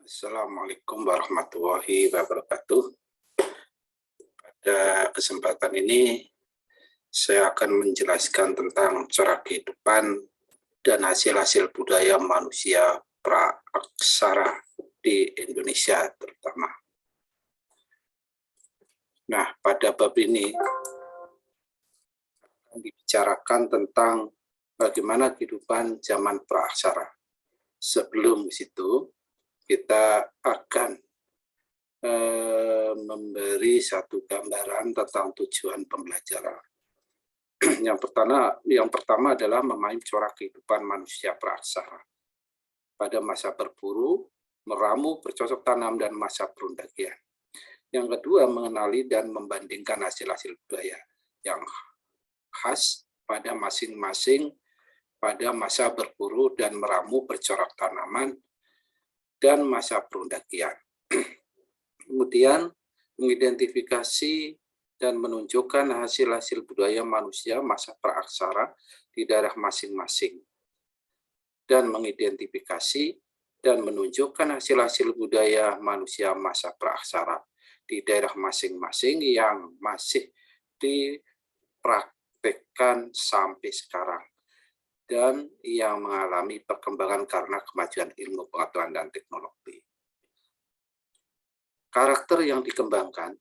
Assalamualaikum warahmatullahi wabarakatuh. Pada kesempatan ini, saya akan menjelaskan tentang corak kehidupan dan hasil-hasil budaya manusia praaksara di Indonesia terutama. Nah, pada bab ini akan dibicarakan tentang bagaimana kehidupan zaman praaksara. Sebelum itu, kita akan memberi satu gambaran tentang tujuan pembelajaran. Yang pertama adalah memahami corak kehidupan manusia praaksara pada masa berburu, meramu, bercocok tanam, dan masa perundakian. Yang kedua, mengenali dan membandingkan hasil-hasil budaya yang khas pada masing-masing pada masa berburu dan meramu, bercorak tanaman, dan masa perundakian. Kemudian mengidentifikasi dan menunjukkan hasil-hasil budaya manusia masa praaksara di daerah masing-masing, dan mengidentifikasi dan menunjukkan hasil-hasil budaya manusia masa praaksara di daerah masing-masing yang masih dipraktekkan sampai sekarang dan yang mengalami perkembangan karena kemajuan ilmu pengetahuan dan teknologi. Karakter yang dikembangkan,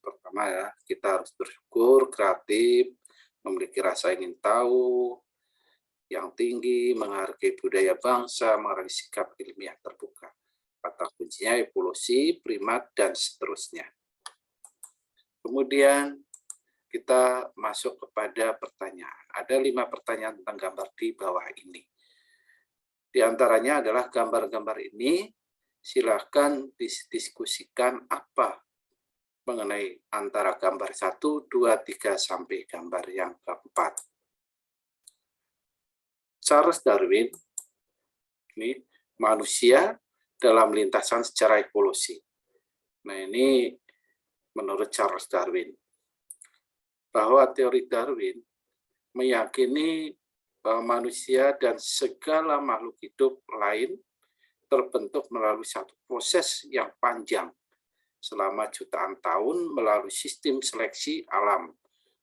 pertama ya, kita harus bersyukur, kreatif, memiliki rasa ingin tahu yang tinggi, menghargai budaya bangsa, menghargai sikap ilmiah terbuka. Kata kuncinya evolusi, primat, dan seterusnya. Kemudian kita masuk kepada pertanyaan. Ada 5 pertanyaan tentang gambar di bawah ini. Di antaranya adalah gambar-gambar ini, silakan didiskusikan apa mengenai antara gambar 1, 2, 3, sampai gambar yang keempat. Charles Darwin, ini manusia dalam lintasan secara evolusi. Nah, ini menurut Charles Darwin. Bahwa teori Darwin meyakini bahwa manusia dan segala makhluk hidup lain terbentuk melalui satu proses yang panjang selama jutaan tahun melalui sistem seleksi alam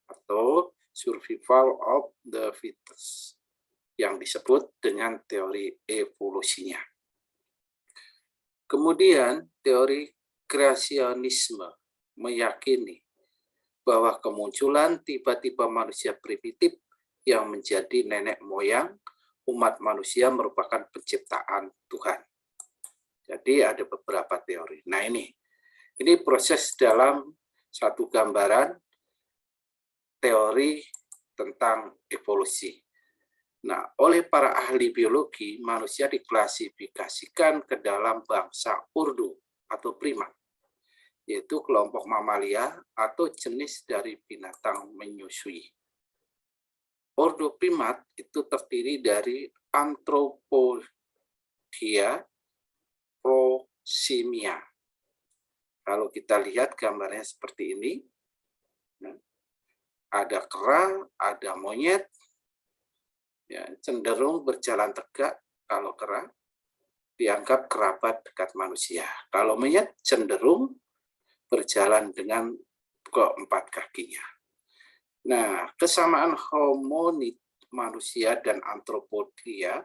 atau survival of the fittest yang disebut dengan teori evolusinya. Kemudian teori kreasionisme meyakini bahwa kemunculan tiba-tiba manusia primitif yang menjadi nenek moyang umat manusia merupakan penciptaan Tuhan. Jadi ada beberapa teori. Nah ini proses dalam satu gambaran teori tentang evolusi. Nah, oleh para ahli biologi, manusia diklasifikasikan ke dalam bangsa urdu atau primat, yaitu kelompok mamalia atau jenis dari binatang menyusui. Ordo primat itu terdiri dari Anthropodia, Prosimia. Kalau kita lihat gambarnya seperti ini, ada kera, ada monyet, ya, cenderung berjalan tegak. Kalau kera dianggap kerabat dekat manusia. Kalau monyet cenderung berjalan dengan keempat kakinya. Nah, kesamaan homonid manusia dan antropodia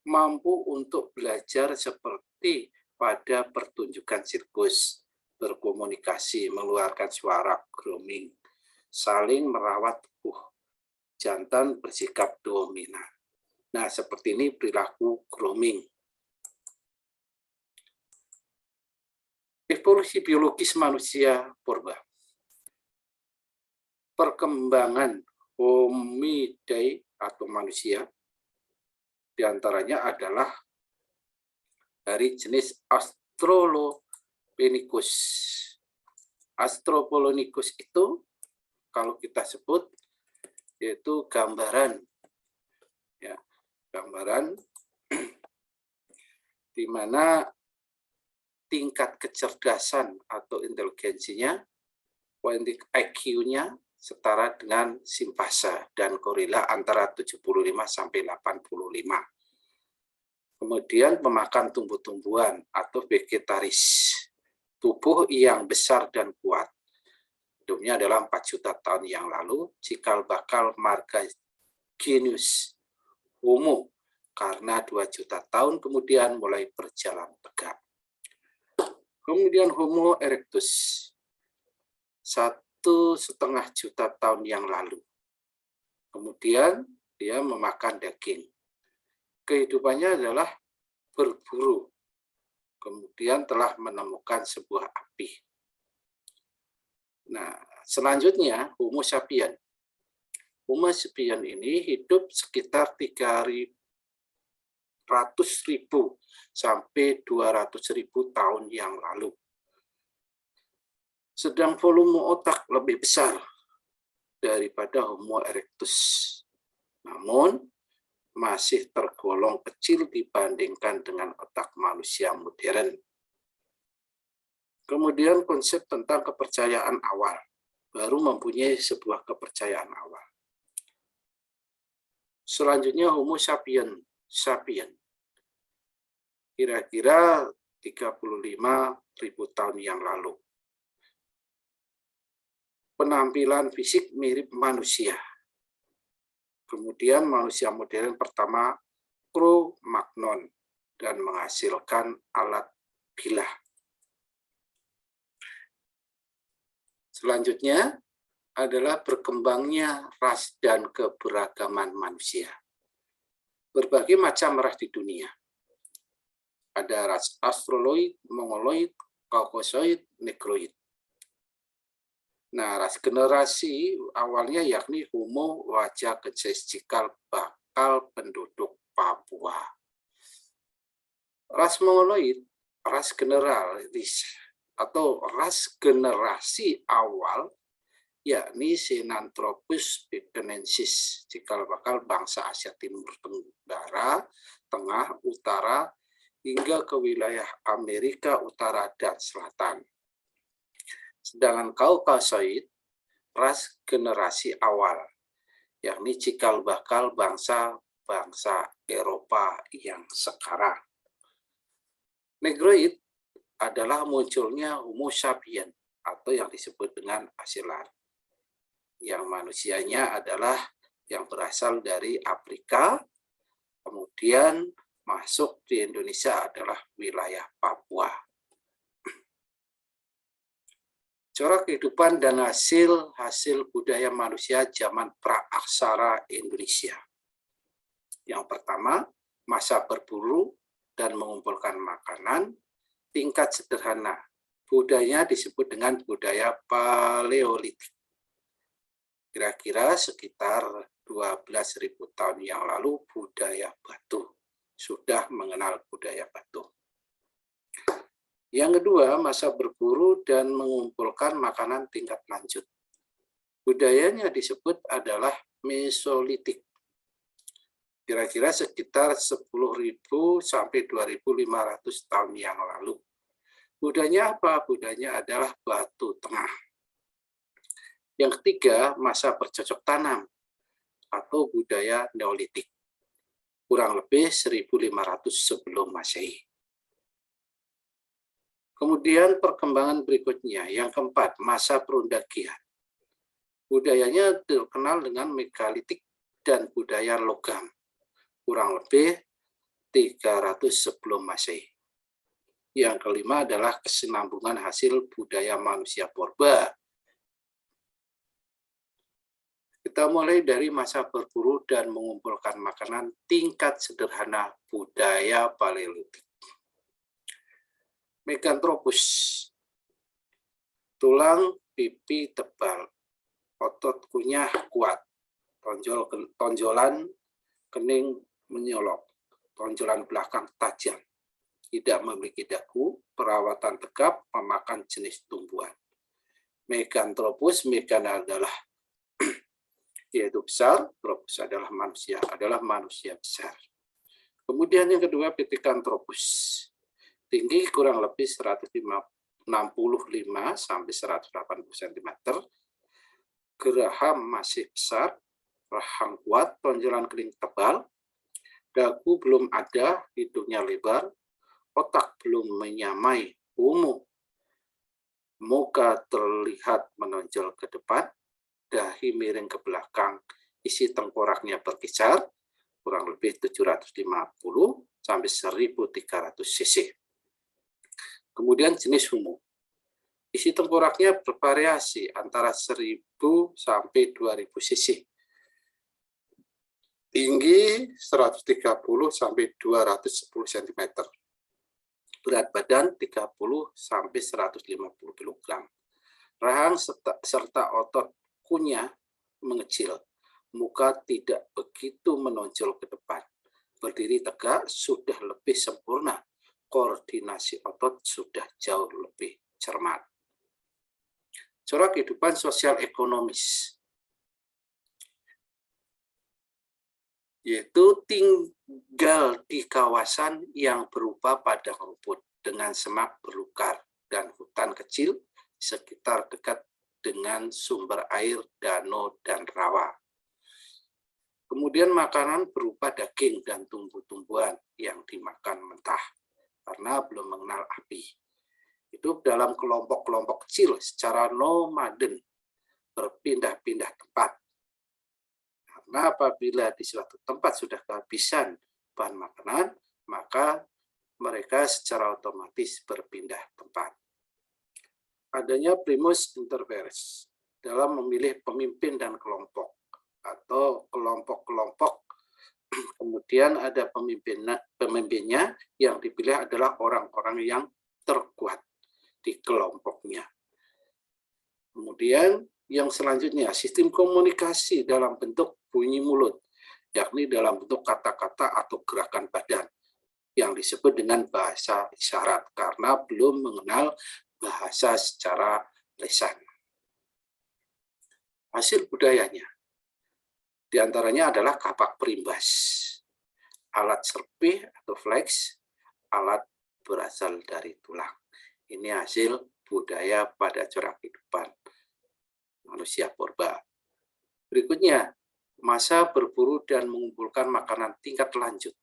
mampu untuk belajar seperti pada pertunjukan sirkus, berkomunikasi, mengeluarkan suara grooming, saling merawat tubuh, jantan bersikap dominan. Nah, seperti ini perilaku grooming. Evolusi biologis manusia purba. Perkembangan Homidae atau manusia diantaranya adalah dari jenis Australopithecus. Australopithecus itu kalau kita sebut yaitu gambaran, ya, gambaran di mana tingkat kecerdasan atau inteligensinya, IQ-nya setara dengan simpasa dan gorila antara 75 sampai 85. Kemudian pemakan tumbuh-tumbuhan atau vegetaris. Tubuh yang besar dan kuat. Hidupnya adalah 4 juta tahun yang lalu, cikal bakal marga genus Homo, karena 2 juta tahun kemudian mulai berjalan tegak. Kemudian Homo erectus, 1,5 juta tahun yang lalu. Kemudian dia memakan daging. Kehidupannya adalah berburu. Kemudian telah menemukan sebuah api. Nah, selanjutnya Homo sapien. Homo sapien ini hidup sekitar 300.000 sampai 200.000 tahun yang lalu. Sedang volume otak lebih besar daripada Homo erectus. Namun, masih tergolong kecil dibandingkan dengan otak manusia modern. Kemudian konsep tentang kepercayaan awal, baru mempunyai sebuah kepercayaan awal. Selanjutnya Homo sapien, kira-kira 35.000 tahun yang lalu. Penampilan fisik mirip manusia. Kemudian manusia modern pertama Cro-Magnon dan menghasilkan alat bilah. Selanjutnya adalah berkembangnya ras dan keberagaman manusia. Berbagai macam ras di dunia. Ada ras Australoid, Mongoloid, Caucasoid, Negroid. Nah, ras generasi awalnya yakni Homo wajah-kencing cikal bakal penduduk Papua. Ras Mongoloid, ras generalis atau ras generasi awal yakni Sinanthropus pikenensis, cikal bakal bangsa Asia Timur Tenggara, Tengah, Utara, hingga ke wilayah Amerika Utara dan Selatan. Sedangkan Caucasoid, ras generasi awal, yakni cikal bakal bangsa-bangsa Eropa yang sekarang. Negroid adalah munculnya Homo sapien atau yang disebut dengan asilar, yang manusianya adalah yang berasal dari Afrika, kemudian masuk di Indonesia adalah wilayah Papua. Corak kehidupan dan hasil budaya manusia zaman praaksara Indonesia. Yang pertama, masa berburu dan mengumpulkan makanan, tingkat sederhana. Budayanya disebut dengan budaya Paleolitik. Kira-kira sekitar 12.000 tahun yang lalu budaya batu. Sudah mengenal budaya batu. Yang kedua, masa berburu dan mengumpulkan makanan tingkat lanjut. Budayanya disebut adalah Mesolitik. Kira-kira sekitar 10.000 sampai 2.500 tahun yang lalu. Budayanya apa? Budayanya adalah batu tengah. Yang ketiga, masa bercocok tanam atau budaya Neolitik. Kurang lebih 1.500 sebelum Masehi. Kemudian perkembangan berikutnya, yang keempat, masa perundakian. Budayanya terkenal dengan megalitik dan budaya logam, kurang lebih 300 sebelum Masehi. Yang kelima adalah kesinambungan hasil budaya manusia purba. Kita mulai dari masa berburu dan mengumpulkan makanan tingkat sederhana budaya Paleolitik. Meganthropus, tulang pipi tebal, otot kunyah kuat, tonjolan kening menyolok, tonjolan belakang tajam, tidak memiliki dagu, perawatan tegap, memakan jenis tumbuhan. Meganthropus, megan adalah yaitu besar, tropus adalah manusia besar. Kemudian yang kedua, Pithecanthropus. Tinggi kurang lebih 165 sampai 180 cm. Geraham masih besar, rahang kuat, tonjolan kening tebal, dagu belum ada, hidungnya lebar, otak belum menyamai ungu, muka terlihat menonjol ke depan, dahi miring ke belakang, isi tengkoraknya berkisar, kurang lebih 750 sampai 1300 cc. Kemudian jenis humor. Isi tengkoraknya bervariasi antara 1000 sampai 2000 cc. Tinggi 130 sampai 210 cm. Berat badan 30 sampai 150 kg. Rahang serta otot kunyah mengecil. Muka tidak begitu menonjol ke depan. Berdiri tegak sudah lebih sempurna. Koordinasi otot sudah jauh lebih cermat. Corak kehidupan sosial ekonomis, yaitu tinggal di kawasan yang berupa padang rumput dengan semak belukar dan hutan kecil sekitar dekat dengan sumber air, danau, dan rawa. Kemudian makanan berupa daging dan tumbuh-tumbuhan yang dimakan mentah karena belum mengenal api. Hidup dalam kelompok-kelompok kecil secara nomaden, berpindah-pindah tempat. Karena apabila di suatu tempat sudah kehabisan bahan makanan, maka mereka secara otomatis berpindah tempat. Adanya primus inter pares dalam memilih pemimpin dan kelompok atau kelompok-kelompok. Kemudian ada pemimpinnya yang dipilih adalah orang-orang yang terkuat di kelompoknya. Kemudian yang selanjutnya, sistem komunikasi dalam bentuk bunyi mulut, yakni dalam bentuk kata-kata atau gerakan badan, yang disebut dengan bahasa isyarat, karena belum mengenal bahasa secara lisan. Hasil budayanya, diantaranya adalah kapak perimbas, alat serpih atau flex, alat berasal dari tulang. Ini hasil budaya pada corak kehidupan manusia purba. Berikutnya, masa berburu dan mengumpulkan makanan tingkat lanjut,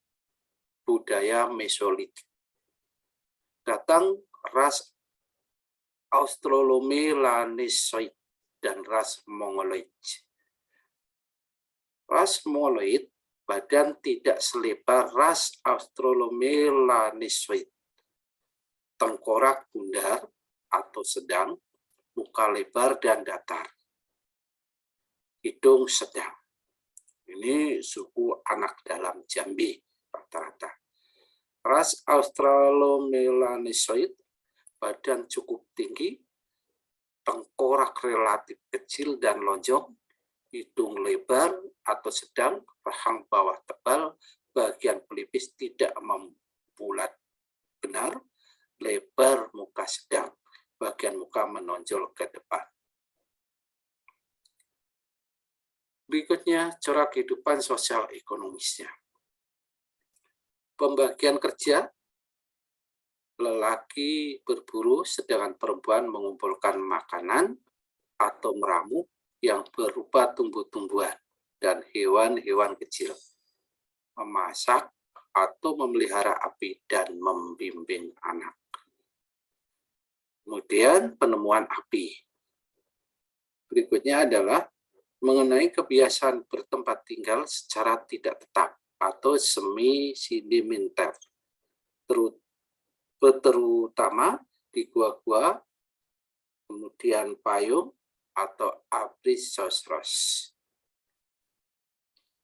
budaya Mesolitik. Datang ras Australomelanisoid dan ras Mongoloid. Ras Mongoloid badan tidak selebar ras Australomelanisoid. Tengkorak bundar atau sedang, muka lebar dan datar. Hidung sedang. Ini suku anak dalam Jambi rata-rata. Ras Australomelanisoid badan cukup tinggi, tengkorak relatif kecil dan lonjong, hidung lebar atau sedang, rahang bawah tebal, bagian pelipis tidak membulat benar, lebar muka sedang, bagian muka menonjol ke depan. Berikutnya, corak kehidupan sosial ekonomisnya. Pembagian kerja, lelaki berburu sedangkan perempuan mengumpulkan makanan atau meramu yang berupa tumbuh-tumbuhan dan hewan-hewan kecil, memasak atau memelihara api dan membimbing anak. Kemudian penemuan api. Berikutnya adalah mengenai kebiasaan bertempat tinggal secara tidak tetap atau semi-sedimenter, terutama di gua-gua, kemudian payung atau abrisosros.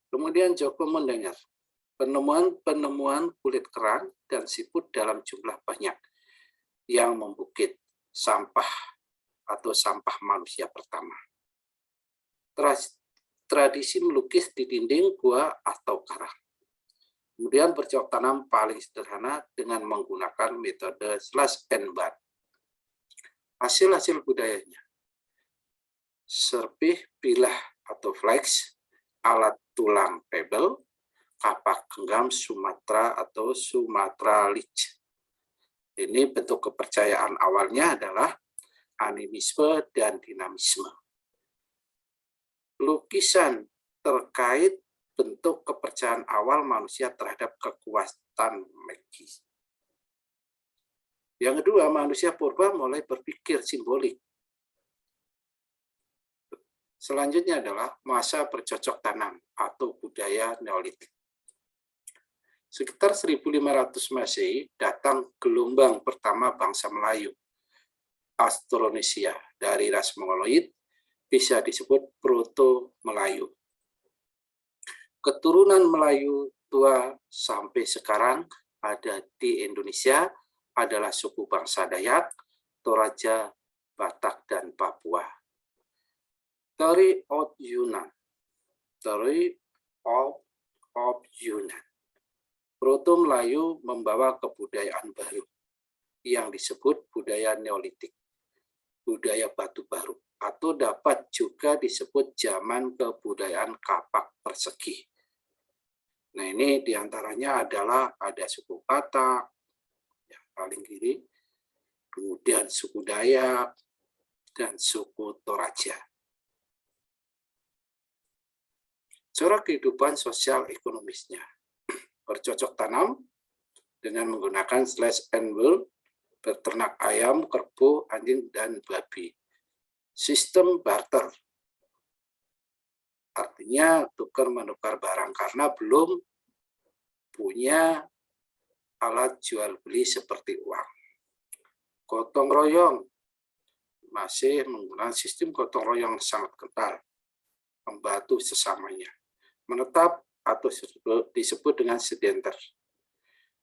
Kemudian Joko mendengar penemuan kulit kerang dan siput dalam jumlah banyak yang membukit sampah atau sampah manusia pertama. Tradisi melukis di dinding gua atau karang. Kemudian bercocok tanam paling sederhana dengan menggunakan metode slash and burn. Hasil-hasil budayanya. Serpih bilah atau flex, alat tulang pebble, kapak genggam Sumatera atau Sumatra Lich. Ini bentuk kepercayaan awalnya adalah animisme dan dinamisme. Lukisan terkait bentuk kepercayaan awal manusia terhadap kekuatan magis. Yang kedua, manusia purba mulai berpikir simbolik. Selanjutnya adalah masa bercocok tanam atau budaya Neolitik. Sekitar 1500 Masehi datang gelombang pertama bangsa Melayu, Austronesia, dari ras Mongoloid, bisa disebut Proto-Melayu. Keturunan Melayu tua sampai sekarang ada di Indonesia adalah suku bangsa Dayak, Toraja, Batak, dan Papua. Theory of Yunan. Theory of Yunan. Proto-Melayu membawa kebudayaan baru yang disebut budaya Neolitik, budaya batu baru, atau dapat juga disebut zaman kebudayaan kapak persegi. Nah, ini diantaranya adalah ada suku Batak, yang paling kiri, kemudian suku Dayak, dan suku Toraja. Corak kehidupan sosial ekonomisnya. Bercocok tanam dengan menggunakan slash and burn, beternak ayam, kerbau, anjing, dan babi. Sistem barter, artinya tukar-menukar barang karena belum punya alat jual beli seperti uang. Gotong royong, masih menggunakan sistem gotong royong sangat kental, membantu sesamanya. Menetap atau disebut dengan sedenter.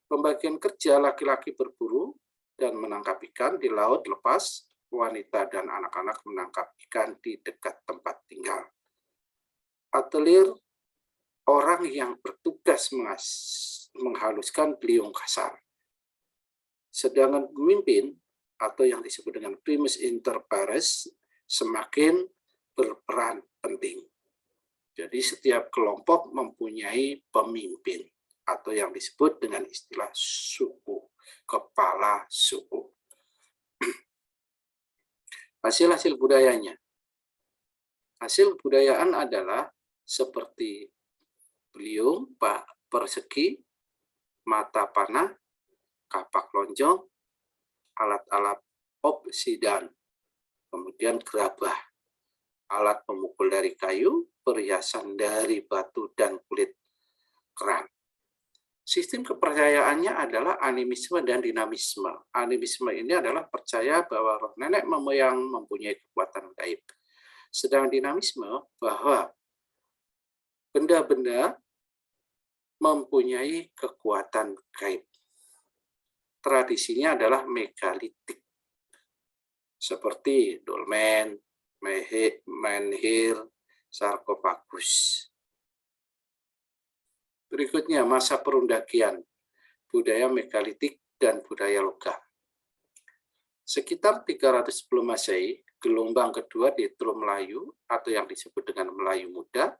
Pembagian kerja, laki-laki berburu dan menangkap ikan di laut lepas, wanita dan anak-anak menangkap ikan di dekat tempat tinggal. Atelier, orang yang bertugas menghaluskan beliung kasar. Sedangkan pemimpin atau yang disebut dengan primus inter pares semakin berperan penting. Jadi setiap kelompok mempunyai pemimpin atau yang disebut dengan istilah suku, kepala suku. Hasil-hasil budayanya. Hasil budayaan adalah seperti beliung, persegi, mata panah, kapak lonjong, alat-alat obsidian, kemudian gerabah, alat pemukul dari kayu, perhiasan dari batu dan kulit kerang. Sistem kepercayaannya adalah animisme dan dinamisme. Animisme ini adalah percaya bahwa roh nenek moyang mempunyai kekuatan gaib. Sedang dinamisme bahwa benda-benda mempunyai kekuatan gaib. Tradisinya adalah megalitik, seperti dolmen, menhir, sarkofagus. Berikutnya, masa perundakian, budaya megalitik dan budaya logam. Sekitar 310 Masehi, gelombang kedua di Tru Melayu atau yang disebut dengan Melayu Muda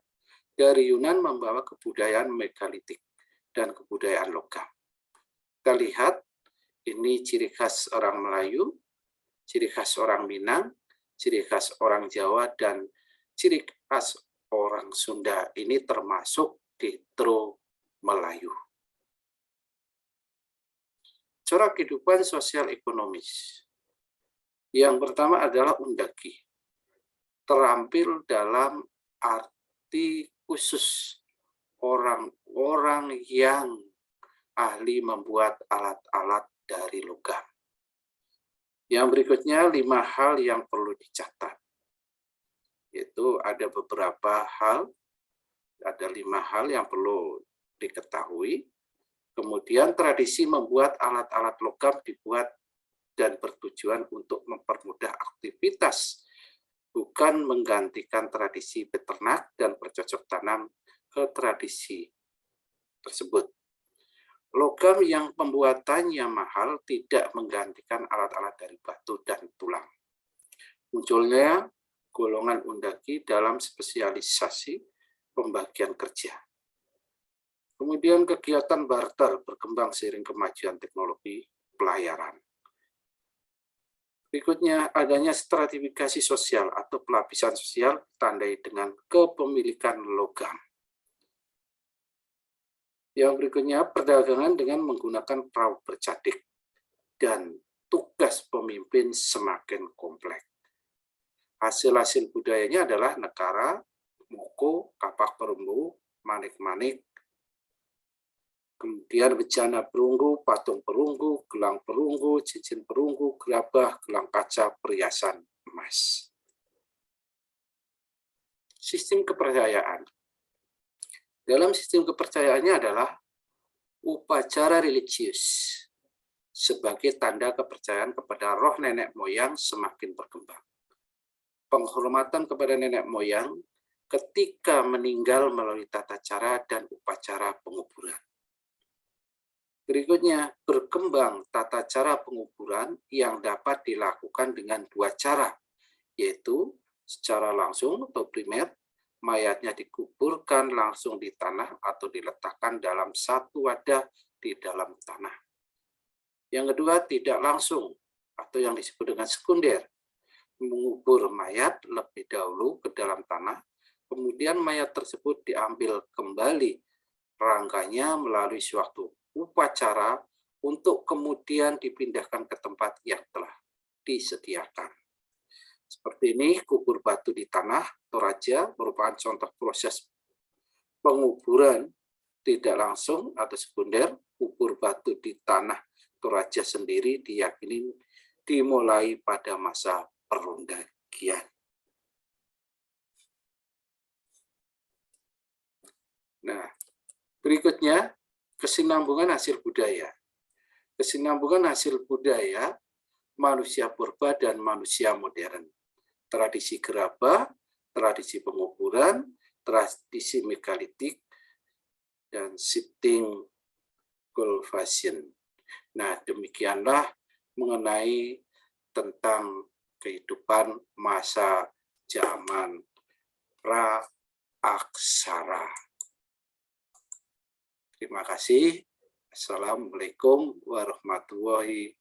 dari Yunan membawa kebudayaan megalitik dan kebudayaan logam. Kita lihat ini ciri khas orang Melayu, ciri khas orang Minang, ciri khas orang Jawa, dan ciri khas orang Sunda. Ini termasuk di Tru Melayu. Corak kehidupan sosial ekonomis. Yang pertama adalah undaki. Terampil dalam arti khusus orang-orang yang ahli membuat alat-alat dari logam. Yang berikutnya 5 hal yang perlu dicatat. Yaitu ada beberapa hal, ada 5 hal yang perlu diketahui. Kemudian tradisi membuat alat-alat logam dibuat dan bertujuan untuk mempermudah aktivitas, bukan menggantikan tradisi beternak dan bercocok tanam ke tradisi tersebut. Logam yang pembuatannya mahal tidak menggantikan alat-alat dari batu dan tulang. Munculnya golongan undaki dalam spesialisasi pembagian kerja. Kemudian kegiatan barter berkembang seiring kemajuan teknologi pelayaran. Berikutnya, adanya stratifikasi sosial atau pelapisan sosial ditandai dengan kepemilikan logam. Yang berikutnya, perdagangan dengan menggunakan perahu bercadik dan tugas pemimpin semakin kompleks. Hasil-hasil budayanya adalah negara, moko, kapak perunggu, manik-manik, kemudian bejana perunggu, patung perunggu, gelang perunggu, cincin perunggu, gerabah, gelang kaca, perhiasan emas. Sistem kepercayaan. Dalam sistem kepercayaannya adalah upacara religius sebagai tanda kepercayaan kepada roh nenek moyang semakin berkembang. Penghormatan kepada nenek moyang ketika meninggal melalui tata cara dan upacara penguburan. Berikutnya, berkembang tata cara penguburan yang dapat dilakukan dengan dua cara, yaitu secara langsung atau primer, mayatnya dikuburkan langsung di tanah atau diletakkan dalam satu wadah di dalam tanah. Yang kedua, tidak langsung atau yang disebut dengan sekunder, mengubur mayat lebih dahulu ke dalam tanah, kemudian mayat tersebut diambil kembali rangkanya melalui suatu upacara untuk kemudian dipindahkan ke tempat yang telah disediakan. Seperti ini, kubur batu di tanah Toraja merupakan contoh proses penguburan tidak langsung atau sekunder. Kubur batu di tanah Toraja sendiri diyakini dimulai pada masa perundakian. Nah, berikutnya kesinambungan hasil budaya. Kesinambungan hasil budaya manusia purba dan manusia modern. Tradisi gerabah, tradisi penguburan, tradisi megalitik, dan shifting cultivation. Nah, demikianlah mengenai tentang kehidupan masa zaman pra-aksara. Terima kasih. Assalamualaikum warahmatullahi